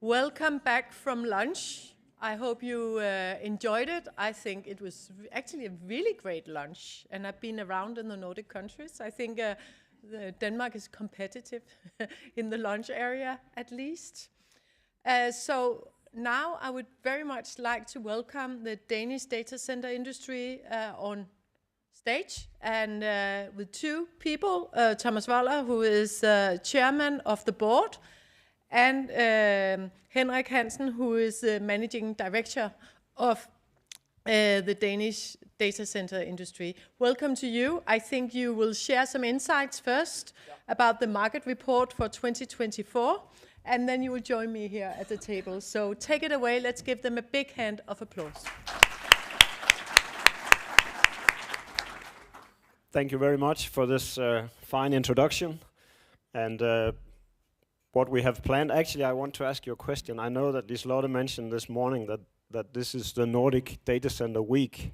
Welcome back from lunch. I hope you enjoyed it. I think it was actually a really great lunch, and I've been around in the Nordic countries. I think Denmark is competitive in the lunch area, at least. So now I would very much like to welcome the Danish data center industry on stage, and with two people, Thomas Waller, who is chairman of the board, and Henrik Hansen, who is the managing director of the Danish data center industry. Welcome to you. I think you will share some insights first about the market report for 2024, and then you will join me here at the table. So take it away. Let's give them a big hand of applause. Thank you very much for this fine introduction. And what we have planned, actually, I want to ask you a question. I know that Liselotte mentioned this morning that this is the Nordic Data Center Week.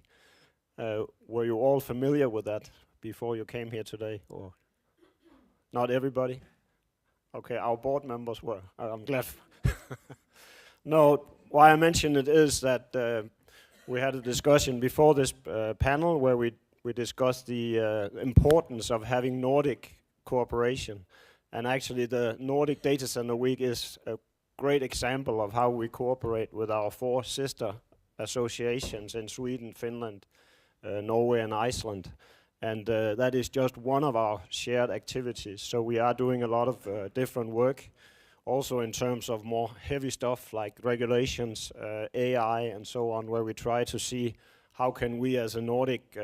Were you all familiar with that before you came here today? Or not everybody? Okay, our board members were. I'm glad. No, why I mention it is that we had a discussion before this panel where we discussed the importance of having Nordic cooperation. And actually the Nordic Data Center Week is a great example of how we cooperate with our 4 sister associations in Sweden, Finland, Norway and Iceland. And that is just one of our shared activities. So we are doing a lot of different work, also in terms of more heavy stuff like regulations, AI and so on, where we try to see how can we as a Nordic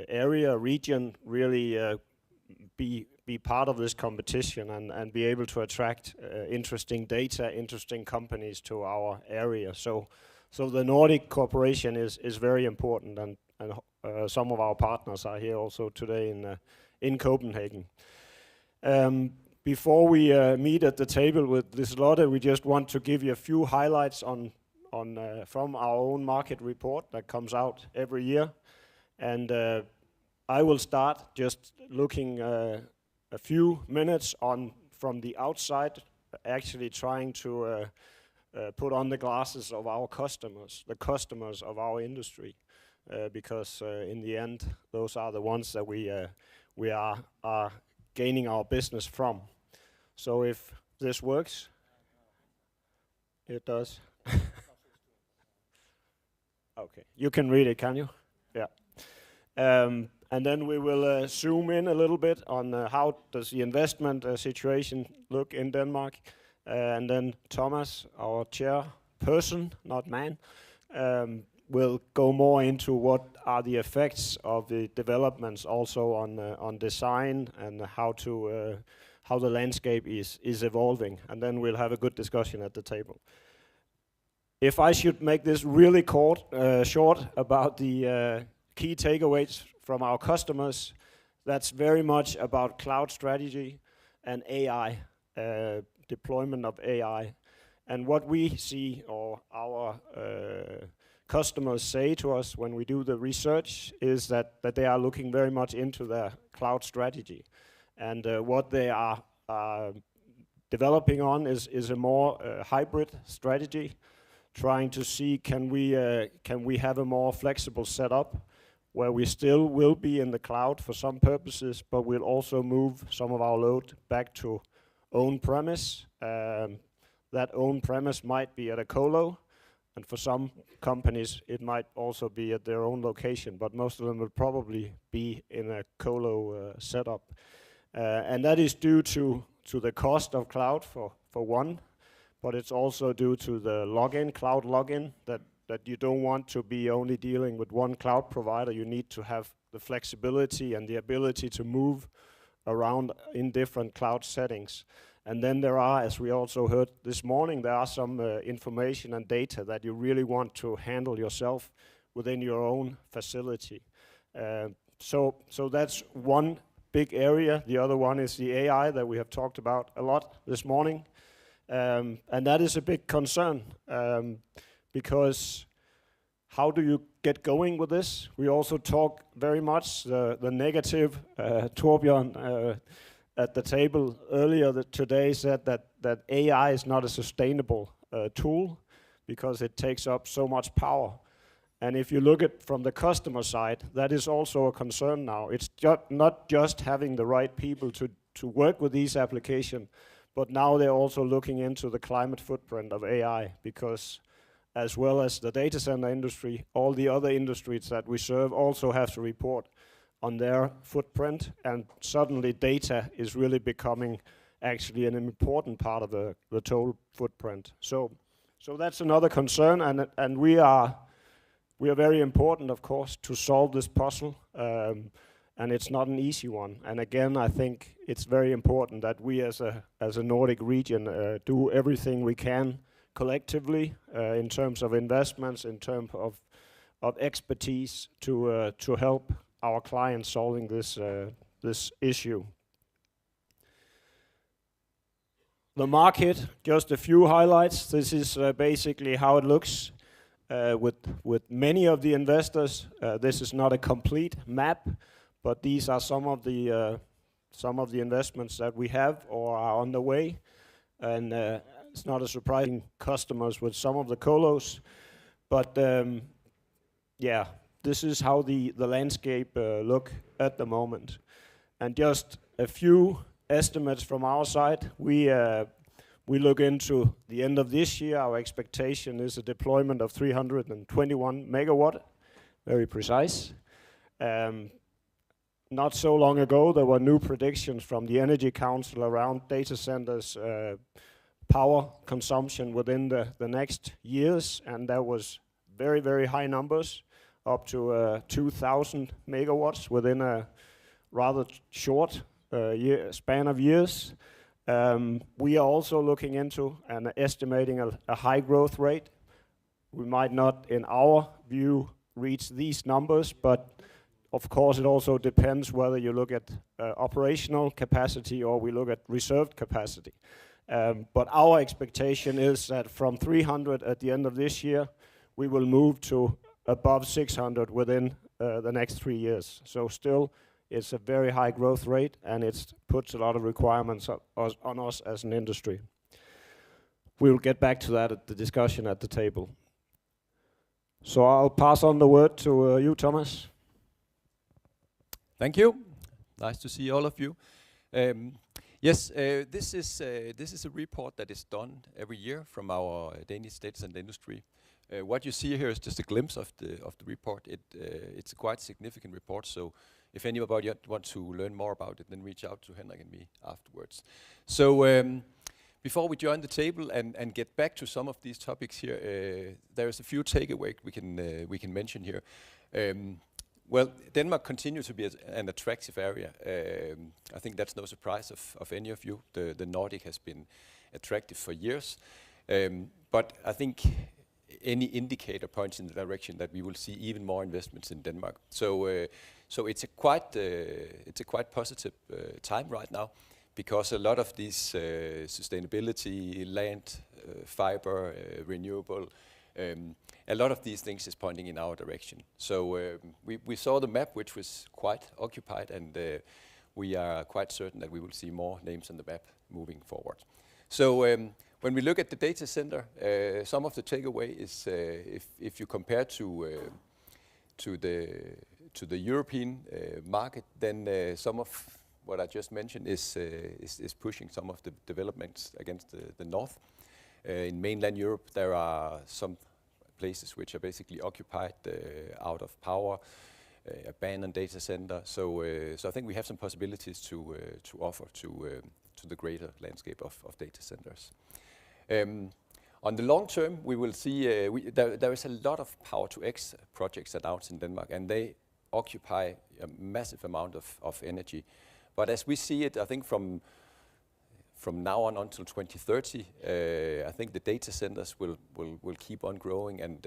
region really be part of this competition and be able to attract interesting data, interesting companies to our area. So the Nordic cooperation is very important, and some of our partners are here also today in Copenhagen. Before we meet at the table with Liselotte, we just want to give you a few highlights from our own market report that comes out every year. And I will start just looking a few minutes from the outside, actually trying to put on the glasses of our customers, the customers of our industry, because in the end, those are the ones that we are gaining our business from. So if this works, it does. Okay, you can read it, can you? Yeah. And then we will zoom in a little bit on how does the investment situation look in Denmark. And then Thomas, our chairperson, not man, will go more into what are the effects of the developments also on design and how the landscape is evolving. And then we'll have a good discussion at the table. If I should make this really short about the key takeaways from our customers, that's very much about cloud strategy and AI, deployment of AI. And what we see, or our customers say to us when we do the research, is that they are looking very much into their cloud strategy. And what they are developing on is a more hybrid strategy, trying to see can we have a more flexible setup where we still will be in the cloud for some purposes, but we'll also move some of our load back to own premise. That own premise might be at a colo, and for some companies it might also be at their own location, but most of them will probably be in a colo setup. And that is due to the cost of cloud for one, but it's also due to the cloud login, that you don't want to be only dealing with one cloud provider. You need to have the flexibility and the ability to move around in different cloud settings. And then there are, as we also heard this morning, there are some information and data that you really want to handle yourself within your own facility. So that's one big area. The other one is the AI that we have talked about a lot this morning. And that is a big concern. Because how do you get going with this? We also talk very much the negative. Torbjørn at the table earlier today said that AI is not a sustainable tool because it takes up so much power. And if you look at from the customer side, that is also a concern now. It's not just having the right people to work with these applications, but now they're also looking into the climate footprint of AI, because as well as the data center industry, all the other industries that we serve also have to report on their footprint, and suddenly data is really becoming actually an important part of the total footprint. So that's another concern, and we are very important, of course, to solve this puzzle, and it's not an easy one. And again, I think it's very important that we as a Nordic region do everything we can collectively in terms of investments, in terms of expertise to help our clients solving this issue. The market, just a few highlights. This is basically how it looks with many of the investors. This is not a complete map, but these are some of the investments that we have or are on the way, and it's not a surprising customers with some of the colos, but yeah, this is how the landscape look at the moment. And just a few estimates from our side. We look into the end of this year. Our expectation is a deployment of 321 megawatt, very precise. Not so long ago, there were new predictions from the Energy Council around data centers power consumption within the next years, and that was very, very high numbers, up to 2,000 megawatts within a rather short span of years. We are also looking into and estimating a high growth rate. We might not, in our view, reach these numbers, but of course it also depends whether you look at operational capacity or we look at reserved capacity. But our expectation is that from 300 at the end of this year, we will move to above 600 within the next 3 years. So still, it's a very high growth rate, and it puts a lot of requirements on us as an industry. We'll get back to that at the discussion at the table. So I'll pass on the word to you, Thomas. Thank you. Nice to see all of you. Yes, this is a report that is done every year from our Danish Data Center industry. What you see here is just a glimpse of the report. It's a quite significant report, so if anybody want to learn more about it, then reach out to Henrik and me afterwards. So before we join the table and get back to some of these topics here, there's a few takeaways we can mention here. Well, Denmark continues to be an attractive area. I think that's no surprise of any of you. The Nordic has been attractive for years, but I think any indicator points in the direction that we will see even more investments in Denmark. So it's a quite positive time right now, because a lot of these sustainability, land, fiber, renewable, a lot of these things is pointing in our direction. So we saw the map, which was quite occupied, and we are quite certain that we will see more names on the map moving forward. So when we look at the data center, some of the takeaway is if you compare to the European market, then some of what I just mentioned is pushing some of the developments against the north. In mainland Europe, there are some places which are basically occupied, out of power, abandoned data center. So I think we have some possibilities to offer to the greater landscape of data centers. On the long term, we will see there is a lot of Power to X projects announced in Denmark, and they occupy a massive amount of energy. But as we see it, I think from now on until 2030, I think the data centers will keep on growing, and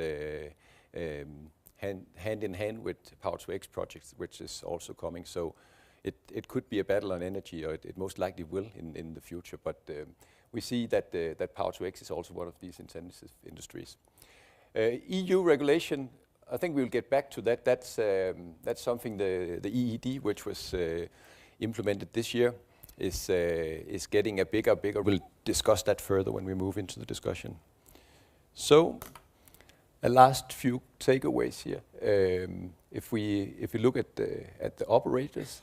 hand in hand with Power to X projects, which is also coming. So it could be a battle on energy, or it most likely will in the future. But we see that Power to X is also one of these intensive industries. EU regulation, I think we'll get back to that. That's something the EED, which was implemented this year. is getting a bigger. We'll discuss that further when we move into the discussion. So, a last few takeaways here. If we look at the operators,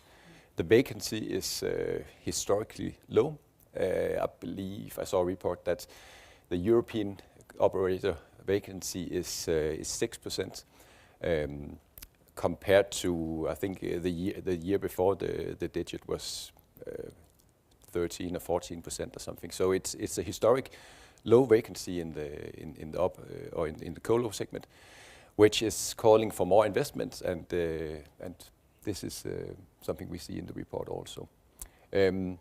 the vacancy is historically low. I believe I saw a report that the European operator vacancy is 6%, compared to, I think, the year before the digit was 13 or 14% or something. So it's a historic low vacancy in the colo segment, which is calling for more investments, and this is something we see in the report also. Then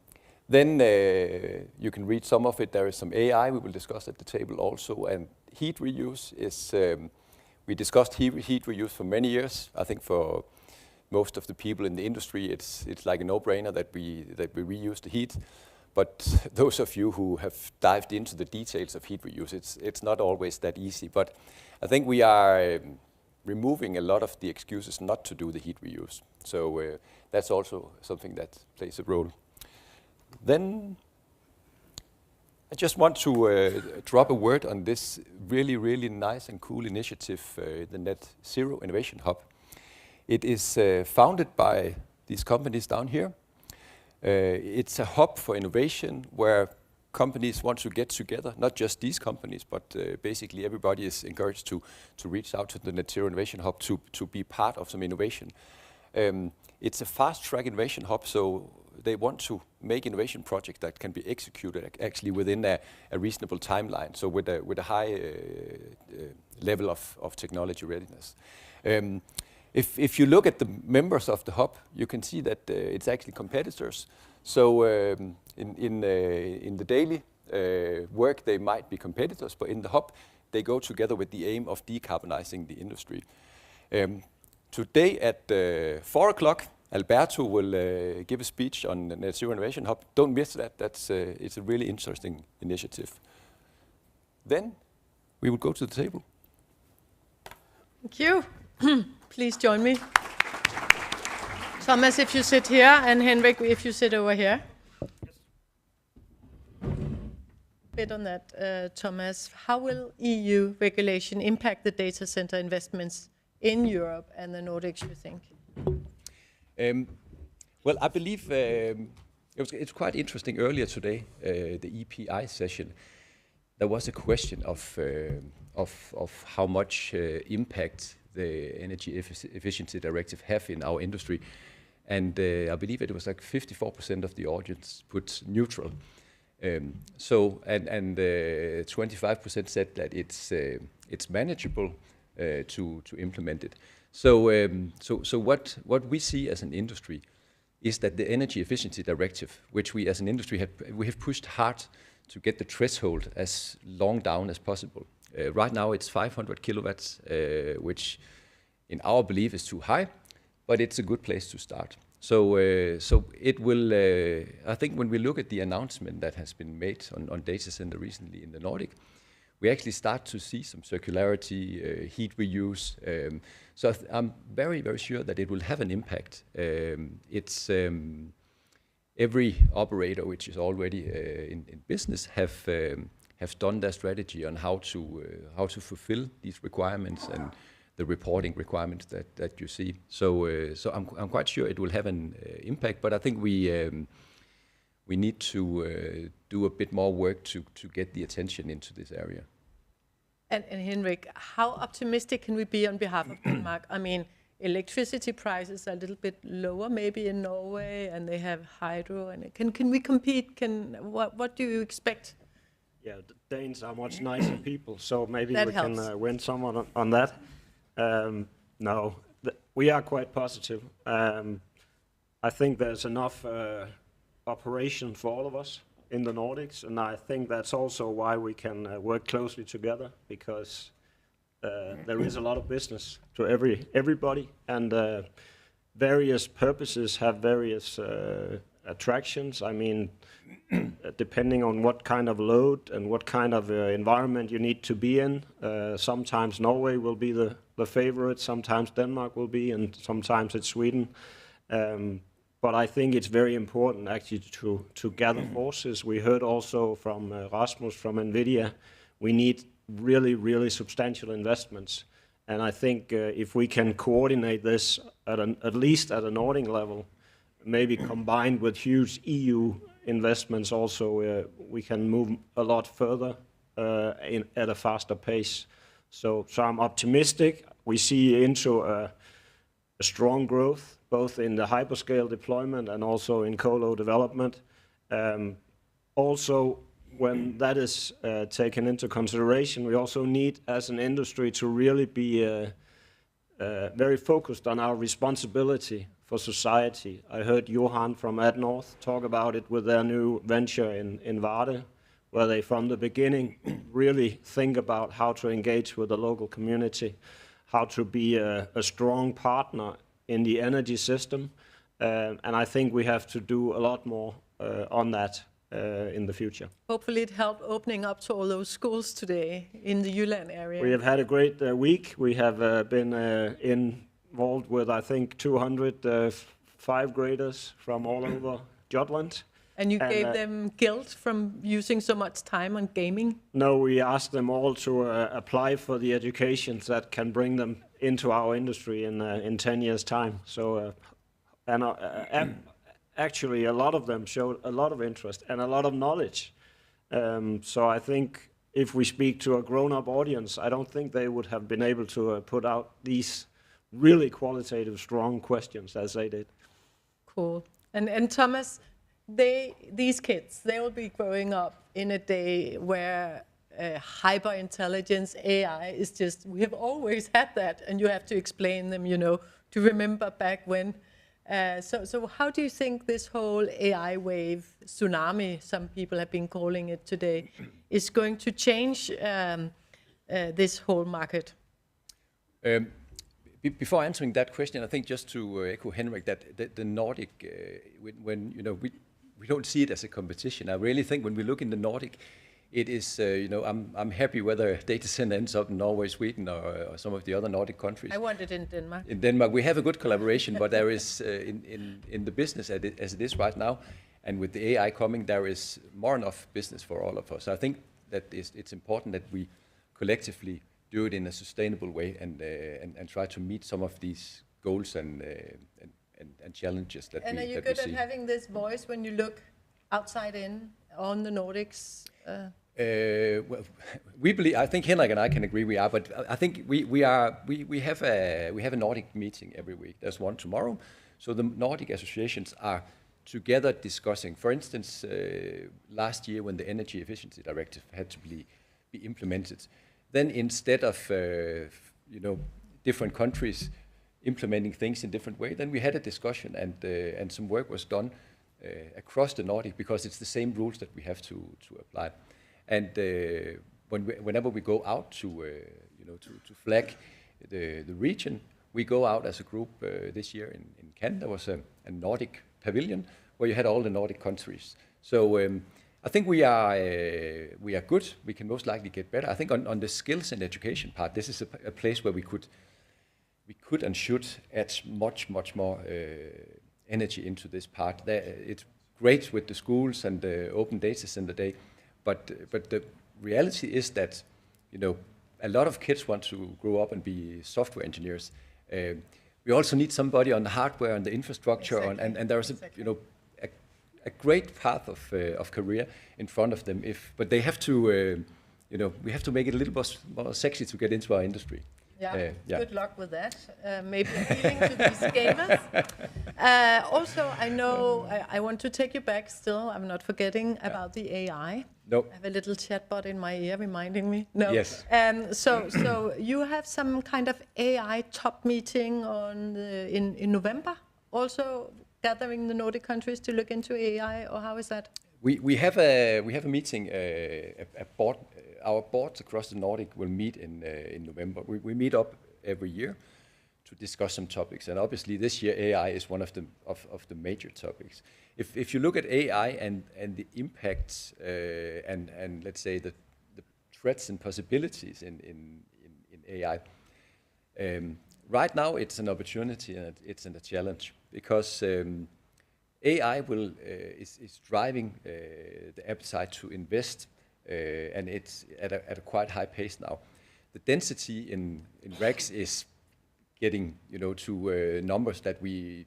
you can read some of it. There is some AI we will discuss at the table also, and heat reuse is. We discussed heat reuse for many years. I think for most of the people in the industry, it's like a no-brainer that we reuse the heat. But those of you who have dived into the details of heat reuse, it's not always that easy. But I think we are removing a lot of the excuses not to do the heat reuse. So that's also something that plays a role. Then I just want to drop a word on this really, really nice and cool initiative, the Net Zero Innovation Hub. It is founded by these companies down here. It's a hub for innovation where companies want to get together, not just these companies, but basically everybody is encouraged to reach out to the Net Zero Innovation Hub to be part of some innovation. It's a fast-track innovation hub, so they want to make innovation projects that can be executed actually within a reasonable timeline, so with a high level of technology readiness. If you look at the members of the hub, you can see that it's actually competitors. So in the daily work, they might be competitors, but in the hub, they go together with the aim of decarbonizing the industry. Today at 4 o'clock, Alberto will give a speech on the Net Zero Innovation Hub. Don't miss that. It's a really interesting initiative. Then we will go to the table. Thank you. Please join me. Thomas, if you sit here, and Henrik, if you sit over here. Bit on that, Thomas. How will EU regulation impact the data center investments in Europe and the Nordics, you think? Well, I believe it's quite interesting. Earlier today, the EPI session, there was a question of how much impact the Energy Efficiency Directive have in our industry, and I believe it was like 54% of the audience put neutral. So 25% said that it's manageable to implement it. So what we see as an industry is that the Energy Efficiency Directive, which we as an industry have pushed hard to get the threshold as long down as possible. Right now it's 500 kilowatts, which in our belief is too high, but it's a good place to start. So it will, I think when we look at the announcement that has been made on data center recently in the Nordic, we actually start to see some circularity, heat reuse. So I'm very, very sure that it will have an impact. It's every operator which is already in business have done their strategy on how to fulfill these requirements and the reporting requirements that you see. So I'm quite sure it will have an impact, but I think we need to do a bit more work to get the attention into this area. And Henrik, how optimistic can we be on behalf of Denmark? I mean, electricity prices are a little bit lower maybe in Norway, and they have hydro. And can we compete? What do you expect? Yeah, the Danes are much nicer people, so maybe that we helps. can win someone on that. No, we are quite positive. I think there's enough operation for all of us in the Nordics, and I think that's also why we can work closely together, because there is a lot of business to everybody, and various purposes have various attractions. I mean, depending on what kind of load and what kind of environment you need to be in, sometimes Norway will be the favorite, sometimes Denmark will be, and sometimes it's Sweden. but I think it's very important actually to gather forces. We heard also from Rasmus from NVIDIA, we need really substantial investments. And I think if we can coordinate this at least at a Nordic level, maybe combined with huge EU investments also, we can move a lot further at a faster pace. So I'm optimistic. We see into a strong growth, both in the hyperscale deployment and also in colo development. Also, when that is taken into consideration, we also need, as an industry, to really be very focused on our responsibility for society. I heard Johan from AdNorth talk about it with their new venture in Varde, where they from the beginning really think about how to engage with the local community, how to be a strong partner in the energy system. And I think we have to do a lot more on that in the future. Hopefully it helped opening up to all those schools today in the Jylland area. We have had a great week. We have been involved with, I think, 200 5th graders from all over Jutland. And you gave them guilt from using so much time on gaming? No, we asked them all to apply for the educations that can bring them into our industry in 10 years' time. So, actually, a lot of them showed a lot of interest and a lot of knowledge. So I think if we speak to a grown-up audience, I don't think they would have been able to put out these really qualitative, strong questions as they did. Cool. And Thomas, these kids, they will be growing up in a day where hyper intelligence, AI is just, we have always had that, and you have to explain them, to remember back when. So how do you think this whole AI wave, tsunami, some people have been calling it today, is going to change this whole market? Before answering that question, I think just to echo Henrik, that the Nordic, when we don't see it as a competition. I really think when we look in the Nordic, it is, I'm happy whether a data center ends up in Norway, Sweden, or some of the other Nordic countries. I want it in Denmark. In Denmark, we have a good collaboration, but there is, in the business as it is right now, and with the AI coming, there is more enough business for all of us. I think that it's important that we collectively do it in a sustainable way and try to meet some of these goals and challenges that we see. And are you good at having this voice when you look outside in on the Nordics? Well, we believe. I think Henrik and I can agree we are, but I think we have a Nordic meeting every week. There's one tomorrow, so the Nordic associations are together discussing. For instance, last year when the Energy Efficiency Directive had to be implemented, then instead of different countries implementing things in different ways, then we had a discussion and some work was done across the Nordic, because it's the same rules that we have to apply. And whenever we go out to flag the region, we go out as a group. This year in Cannes, there was a Nordic pavilion where you had all the Nordic countries. So I think we are good. We can most likely get better. I think on the skills and education part, this is a place where we could and should add much more energy into this part. It's great with the schools and the Open Data Center Day, but the reality is that a lot of kids want to grow up and be software engineers. We also need somebody on the hardware and the infrastructure, exactly. and there's a great path of career in front of them. But they have to, we have to make it a little more sexy to get into our industry. Yeah. Good luck with that. Maybe appealing to these gamers. Also, I know I want to take you back still. I'm not forgetting about the AI. Nope. I have a little chatbot in my ear reminding me. No. Yes. So you have some kind of AI top meeting in November, also gathering the Nordic countries to look into AI, or how is that? We have a meeting. A board. Our boards across the Nordic will meet in November. We meet up every year to discuss some topics, and obviously this year AI is one of the major topics. If you look at AI and the impacts and let's say the threats and possibilities in AI, right now it's an opportunity and it's a challenge, because AI is driving the appetite to invest, and it's at a quite high pace now. The density in racks is getting, to numbers that we,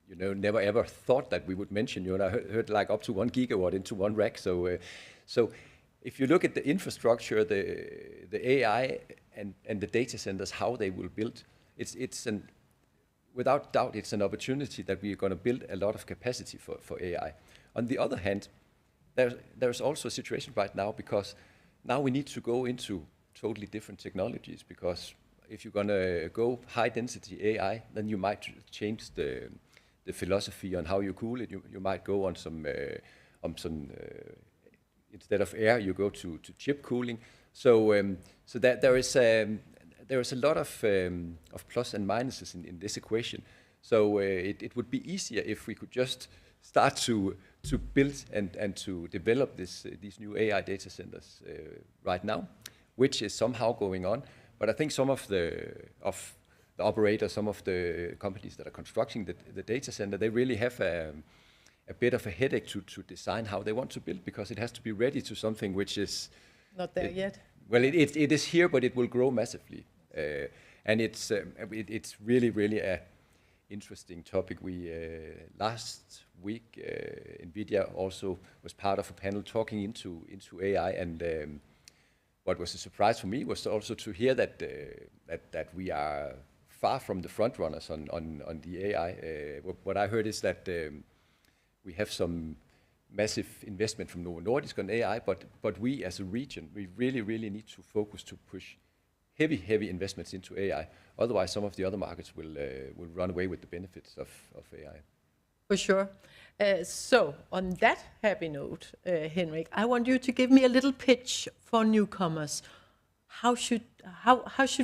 never ever thought that we would mention. I heard like up to 1 gigawatt into one rack. So if you look at the infrastructure, the AI and the data centers, how they will build, without doubt, it's an opportunity that we are going to build a lot of capacity for AI. On the other hand, there's also a situation right now, because now we need to go into totally different technologies, because if you're going to go high density AI, then you might change the philosophy on how you cool it. You might go on some instead of air, you go to chip cooling. So that there is a lot of plus and minuses in this equation. So it would be easier if we could just start to build and to develop these new AI data centers right now, which is somehow going on. But I think some of the operators, some of the companies that are constructing the data center, they really have a bit of a headache to design how they want to build, because it has to be ready to something which is not there yet. Well, it is here, but it will grow massively, and it's really a interesting topic. We last week NVIDIA also was part of a panel talking into AI, and what was a surprise for me was also to hear that we are far from the front runners on the AI. What I heard is that we have some massive investment from Novo Nordisk on AI, but we as a region, we really need to focus to push heavy investments into AI. Otherwise, some of the other markets will run away with the benefits of AI. For sure. So on that happy note, Henrik, I want you to give me a little pitch for newcomers. How should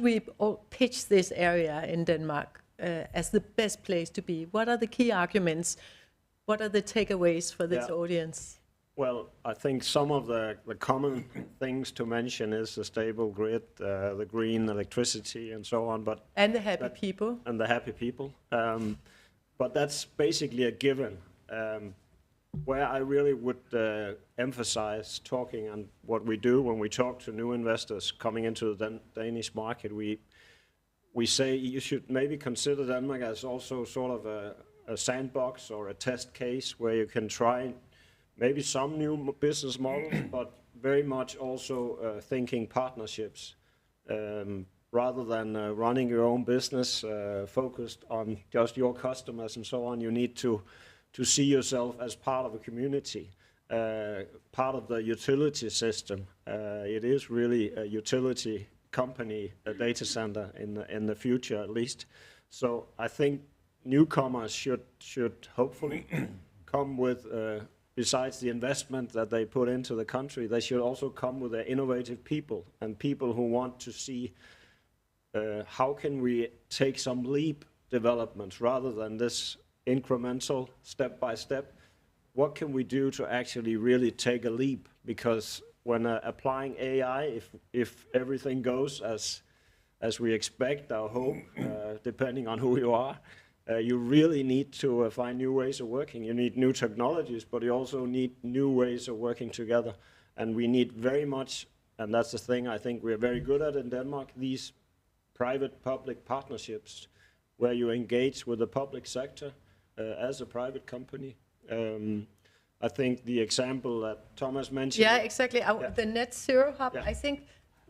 we all pitch this area in Denmark as the best place to be? What are the key arguments? What are the takeaways for this audience? Well, I think some of the common things to mention is the stable grid, the green electricity, and so on. And the happy people. And the happy people. But that's basically a given. Where I really would emphasize talking and what we do when we talk to new investors coming into the Danish market, we say you should maybe consider Denmark as also sort of a sandbox or a test case where you can try maybe some new business models, but very much also thinking partnerships. Rather than running your own business focused on just your customers and so on, you need to see yourself as part of a community, part of the utility system. It is really a utility company, a data center in the future at least. So I think newcomers should hopefully come with, besides the investment that they put into the country, they should also come with their innovative people and people who want to see how can we take some leap developments rather than this incremental step by step. What can we do to actually really take a leap? Because when applying AI, if everything goes as we expect or hope, depending on who you are, you really need to find new ways of working. You need new technologies, but you also need new ways of working together. And we need very much, and that's the thing I think we're very good at in Denmark, these private-public partnerships where you engage with the public sector as a private company. I think the example that Thomas mentioned. Yeah, exactly. The net zero hub, I think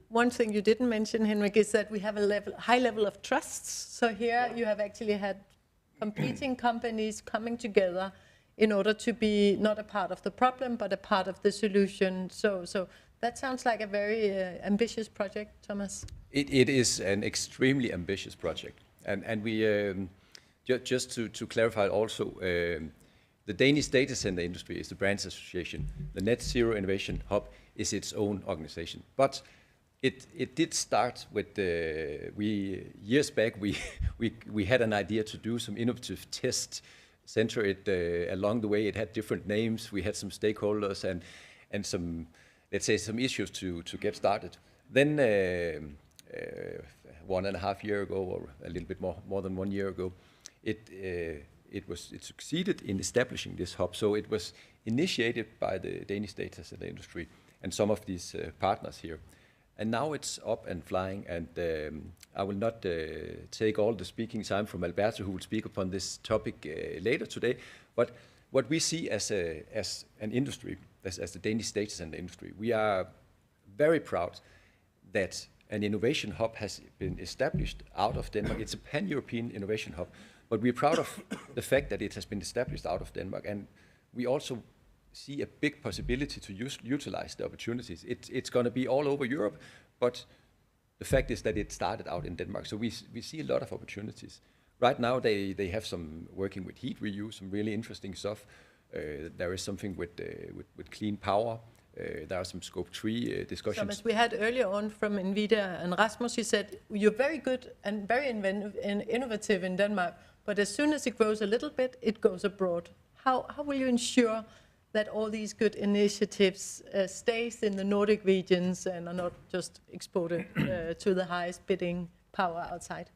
one thing you didn't mention, Henrik, is that we have a high level of trust. So here you have actually had competing companies coming together in order to be not a part of the problem, but a part of the solution. So that sounds like a very ambitious project, Thomas. It is an extremely ambitious project. And we, just to clarify also, the Danish Data Center industry is the branch association. The Net Zero Innovation Hub is its own organization. But it did start with years back. We had an idea to do some innovative test center. Along the way, it had different names. We had some stakeholders and some, let's say, some issues to get started. Then 1.5 years ago, or a little bit more than 1 year ago, it it succeeded in establishing this hub. So it was initiated by the Danish data center industry and some of these partners here. And now it's up and flying, and I will not take all the speaking time from Alberto, who will speak upon this topic later today. But what we see as an industry, as the Danish data center industry, we are very proud that an innovation hub has been established out of Denmark. It's a pan-European innovation hub, but we're proud of the fact that it has been established out of Denmark, and we also see a big possibility to utilize the opportunities. It's going to be all over Europe, but the fact is that it started out in Denmark, so we see a lot of opportunities. Right now, they have some working with heat reuse, some really interesting stuff. There is something with clean power. There are some scope 3 discussions. Thomas, we had earlier on from NVIDIA, and Rasmus, he said, you're very good and very innovative in Denmark, but as soon as it grows a little bit, it goes abroad. How will you ensure that all these good initiatives stays in the Nordic regions and are not just exported to the highest bidding power outside?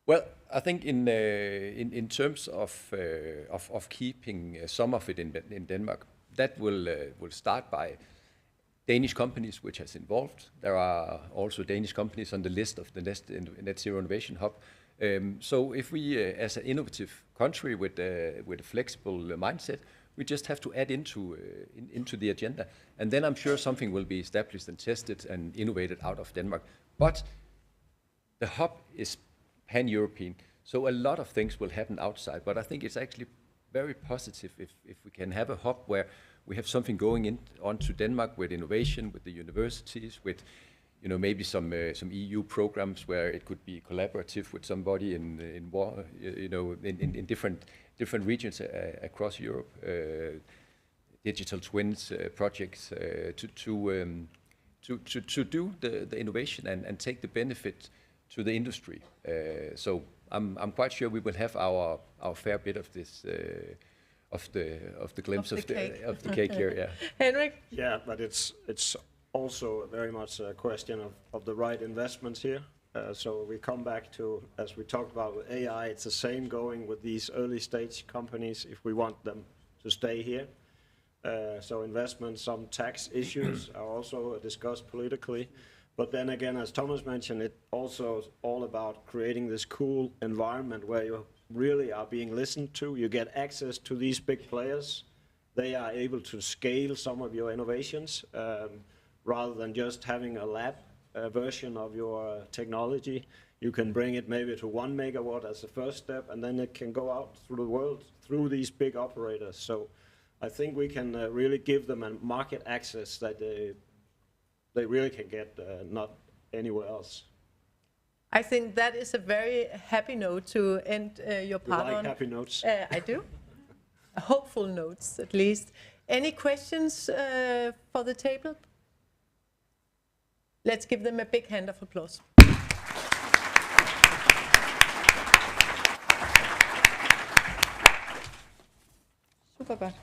Well, I think in terms of keeping some of it in Denmark, that will start by Danish companies which has involved. There are also Danish companies on the list of the Net Zero Innovation Hub. So if we, as an innovative country with a flexible mindset, we just have to add into the agenda, and then I'm sure something will be established and tested and innovated out of Denmark. But the hub is pan-European, so a lot of things will happen outside. But I think it's actually very positive if we can have a hub where we have something going on to Denmark with innovation, with the universities, with maybe some EU programs where it could be collaborative with somebody in different regions across Europe, digital twins projects to do the innovation and take the benefit to the industry. So I'm quite sure we will have our fair bit of this of the glimpse of the cake here. Yeah. Henrik? Yeah, but it's also very much a question of the right investments here. So we come back to, as we talked about with AI, it's the same going with these early stage companies if we want them to stay here. So investment, some tax issues are also discussed politically. But then again, as Thomas mentioned, it also is all about creating this cool environment where you really are being listened to. You get access to these big players. They are able to scale some of your innovations rather than just having a lab version of your technology. You can bring it maybe to 1 megawatt as a first step, and then it can go out through the world through these big operators. So I think we can really give them a market access that they really can get not anywhere else. I think that is a very happy note to end your part on. You like happy notes? I do. Hopeful notes, at least. Any questions for the table? Let's give them a big hand of applause. Super godt.